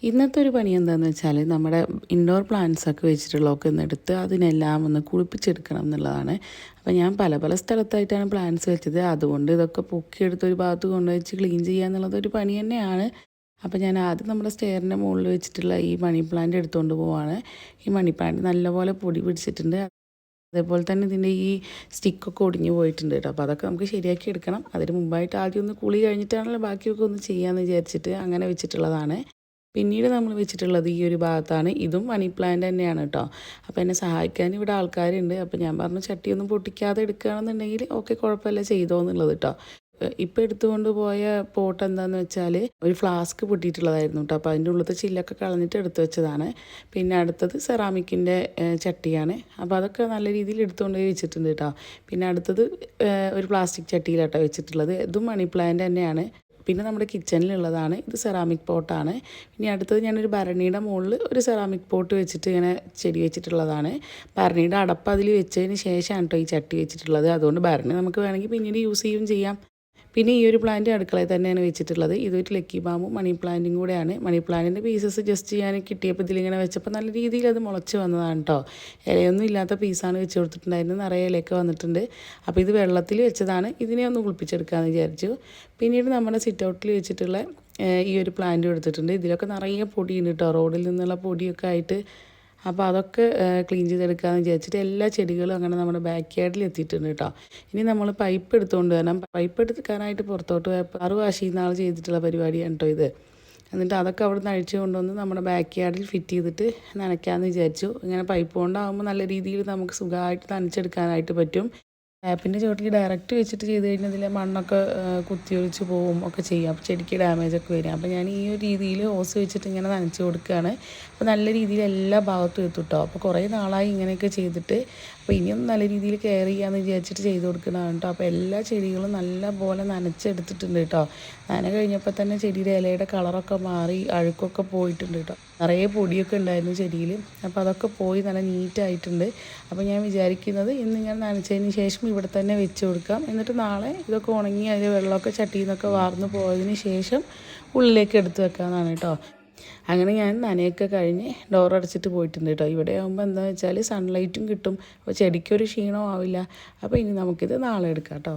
ഇന്നത്തെ ഒരു പണി എന്താണെന്ന് വെച്ചാൽ നമ്മുടെ ഇൻഡോർ പ്ലാന്റ്സൊക്കെ വെച്ചിട്ടുള്ളതൊക്കെ ഒന്ന് എടുത്ത് അതിനെല്ലാം ഒന്ന് കുളിപ്പിച്ചെടുക്കണം എന്നുള്ളതാണ്. അപ്പോൾ ഞാൻ പല പല സ്ഥലത്തായിട്ടാണ് പ്ലാന്റ്സ് വെച്ചത്. അതുകൊണ്ട് ഇതൊക്കെ പൊക്കിയെടുത്ത് ഒരു ഭാഗത്ത് കൊണ്ടുവച്ച് ക്ലീൻ ചെയ്യുക എന്നുള്ളത് ഒരു പണി തന്നെയാണ്. അപ്പോൾ ഞാൻ ആദ്യം നമ്മുടെ സ്റ്റെയറിൻ്റെ മുകളിൽ വെച്ചിട്ടുള്ള ഈ മണി പ്ലാന്റ് എടുത്തുകൊണ്ട് പോവുകയാണ്. ഈ മണി പ്ലാന്റ് നല്ലപോലെ പൊടി പിടിച്ചിട്ടുണ്ട്. അതേപോലെ തന്നെ ഇതിൻ്റെ ഈ സ്റ്റിക്കൊക്കെ ഒടിഞ്ഞു പോയിട്ടുണ്ട് കേട്ടോ. അപ്പോൾ അതൊക്കെ നമുക്ക് ശരിയാക്കി എടുക്കണം. അതിന് മുമ്പായിട്ട് ആദ്യം ഒന്ന് കുളി കഴിഞ്ഞിട്ടാണല്ലോ ബാക്കിയൊക്കെ ഒന്ന് ചെയ്യാമെന്ന് വിചാരിച്ചിട്ട് അങ്ങനെ വെച്ചിട്ടുള്ളതാണ്. പിന്നീട് നമ്മൾ വെച്ചിട്ടുള്ളത് ഈ ഒരു ഭാഗത്താണ്. ഇതും മണി പ്ലാന്റ് തന്നെയാണ് കേട്ടോ. അപ്പോൾ എന്നെ സഹായിക്കാൻ ഇവിടെ ആൾക്കാരുണ്ട്. അപ്പോൾ ഞാൻ പറഞ്ഞു ചട്ടിയൊന്നും പൊട്ടിക്കാതെ എടുക്കുകയാണെന്നുണ്ടെങ്കിൽ ഓക്കെ കുഴപ്പമില്ല ചെയ്തോ എന്നുള്ളത് കേട്ടോ. ഇപ്പോൾ എടുത്തുകൊണ്ട് പോയ പോട്ട് എന്താണെന്ന് വെച്ചാൽ ഒരു ഫ്ലാസ്ക് പൊട്ടിയിട്ടുള്ളതായിരുന്നു കേട്ടോ. അപ്പോൾ അതിൻ്റെ ഉള്ളത്തെ ചില്ലൊക്കെ കളഞ്ഞിട്ട് എടുത്തു വെച്ചതാണ്. പിന്നെ അടുത്തത് സെറാമിക്കിൻ്റെ ചട്ടിയാണ്. അപ്പോൾ അതൊക്കെ നല്ല രീതിയിൽ എടുത്തുകൊണ്ട് പോയി വെച്ചിട്ടുണ്ട് കേട്ടോ. പിന്നെ അടുത്തത് ഒരു പ്ലാസ്റ്റിക് ചട്ടിയിലാട്ടോ വെച്ചിട്ടുള്ളത്. ഇതും മണി പ്ലാന്റ് തന്നെയാണ്. പിന്നെ നമ്മുടെ കിച്ചണിലുള്ളതാണ്. ഇത് സെറാമിക് പോട്ടാണ്. ഇനി അടുത്തത് ഞാനൊരു ഭരണിയുടെ മുകളിൽ ഒരു സെറാമിക് പോട്ട് വെച്ചിട്ട് ഇങ്ങനെ ചെടി വെച്ചിട്ടുള്ളതാണ്. ഭരണിയുടെ അടപ്പ് അതിൽ വെച്ചതിന് ശേഷമാണ് കേട്ടോ ഈ ചട്ടി വെച്ചിട്ടുള്ളത്. അതുകൊണ്ട് ഭരണി നമുക്ക് വേണമെങ്കിൽ പിന്നീട് യൂസ് ചെയ്യുകയും ചെയ്യാം. പിന്നെ ഈ ഒരു പ്ലാന്റ് അടുക്കളയിൽ തന്നെയാണ് വെച്ചിട്ടുള്ളത്. ഇതൊരു ലക്കി ബാമും മണി പ്ലാന്റും കൂടെയാണ്. മണി പ്ലാന്റിൻ്റെ പീസസ് ജസ്റ്റ് ഞാൻ കിട്ടിയപ്പോൾ ഇതിലിങ്ങനെ വെച്ചപ്പോൾ നല്ല രീതിയിൽ അത് മുളച്ച് വന്നതാണ് കേട്ടോ. ഇലയൊന്നും ഇല്ലാത്ത പീസാണ് വെച്ച് കൊടുത്തിട്ടുണ്ടായിരുന്നത്. നിറയെ ഇലയൊക്കെ വന്നിട്ടുണ്ട്. അപ്പോൾ ഇത് വെള്ളത്തിൽ വെച്ചതാണ്. ഇതിനെ ഒന്ന് കുളിപ്പിച്ചെടുക്കാമെന്ന് വിചാരിച്ചു. പിന്നീട് നമ്മുടെ സിറ്റ് ഔട്ടിൽ വെച്ചിട്ടുള്ള ഈ ഒരു പ്ലാന്റ് എടുത്തിട്ടുണ്ട്. ഇതിലൊക്കെ നിറയെ പൊടിയുണ്ട് കേട്ടോ, റോഡിൽ നിന്നുള്ള പൊടിയൊക്കെ ആയിട്ട്. അപ്പോൾ അതൊക്കെ ക്ലീൻ ചെയ്തെടുക്കാമെന്ന് വിചാരിച്ചിട്ട് എല്ലാ ചെടികളും അങ്ങനെ നമ്മുടെ ബാക്ക് യാർഡിൽ എത്തിയിട്ടുണ്ട് കേട്ടോ. ഇനി നമ്മൾ പൈപ്പ് എടുത്തുകൊണ്ട് വരണം. പൈപ്പ് എടുക്കാനായിട്ട് പുറത്തോട്ട് പോയപ്പോൾ 6 വാശിയിൽ നാൾ ചെയ്തിട്ടുള്ള പരിപാടിയാണ് കേട്ടോ ഇത്. എന്നിട്ട് അതൊക്കെ അവിടെ നിന്ന് അഴിച്ചു കൊണ്ടുവന്ന് നമ്മുടെ ബാക്ക് യാർഡിൽ ഫിറ്റ് ചെയ്തിട്ട് നനയ്ക്കാമെന്ന് വിചാരിച്ചു. ഇങ്ങനെ പൈപ്പ് കൊണ്ടാകുമ്പോൾ നല്ല രീതിയിൽ നമുക്ക് സുഖമായിട്ട് നനച്ചെടുക്കാനായിട്ട് പറ്റും. ടാപ്പിൻ്റെ ചുവട്ടിൽ ഡയറക്റ്റ് വെച്ചിട്ട് ചെയ്ത് കഴിഞ്ഞാൽ ഇതിലെ മണ്ണൊക്കെ കുത്തിയൊലിച്ച് പോവും ഒക്കെ ചെയ്യും. അപ്പോൾ ചെടിക്ക് ഡാമേജൊക്കെ വരും. അപ്പോൾ ഞാൻ ഈ ഒരു രീതിയിൽ ഓസ് വെച്ചിട്ട് ഇങ്ങനെ നനച്ച് കൊടുക്കുകയാണ്. അപ്പോൾ നല്ല രീതിയിൽ എല്ലാ ഭാഗത്തും എത്തും കേട്ടോ. അപ്പോൾ കുറേ നാളായി ഇങ്ങനെയൊക്കെ ചെയ്തിട്ട്. അപ്പോൾ ഇനിയും നല്ല രീതിയിൽ കെയർ ചെയ്യാമെന്ന് വിചാരിച്ചിട്ട് ചെയ്ത് കൊടുക്കുന്നതാണ് കേട്ടോ. അപ്പോൾ എല്ലാ ചെടികളും നല്ല പോലെ നനച്ചെടുത്തിട്ടുണ്ട് കേട്ടോ. നന കഴിഞ്ഞപ്പോൾ തന്നെ ചെടിയുടെ ഇലയുടെ കളറൊക്കെ മാറി അഴുക്കൊക്കെ പോയിട്ടുണ്ട് കേട്ടോ. നിറയെ പൊടിയൊക്കെ ഉണ്ടായിരുന്നു ചെടിയിൽ. അപ്പോൾ അതൊക്കെ പോയി നല്ല നീറ്റായിട്ടുണ്ട്. അപ്പോൾ ഞാൻ വിചാരിക്കുന്നത് ഇന്ന് ഞാൻ നനച്ചതിന് ശേഷം ഇവിടെ തന്നെ വെച്ച് കൊടുക്കാം. എന്നിട്ട് നാളെ ഇതൊക്കെ ഉണങ്ങി അതിൽ വെള്ളമൊക്കെ ചട്ടിയിൽ നിന്നൊക്കെ വാർന്നു പോയതിന് ശേഷം ഉള്ളിലേക്ക് എടുത്ത് വെക്കാമെന്നാണ് കേട്ടോ. അങ്ങനെ ഞാൻ നനയൊക്കെ കഴിഞ്ഞ് ഡോർ അടച്ചിട്ട് പോയിട്ടുണ്ട് കേട്ടോ. ഇവിടെ ആകുമ്പോൾ എന്താണെന്ന് വെച്ചാൽ സൺലൈറ്റും കിട്ടും. അപ്പോൾ ചെടിക്കൊരു ക്ഷീണവും ആവില്ല. അപ്പോൾ ഇനി നമുക്കിത് നാളെ എടുക്കാം കേട്ടോ.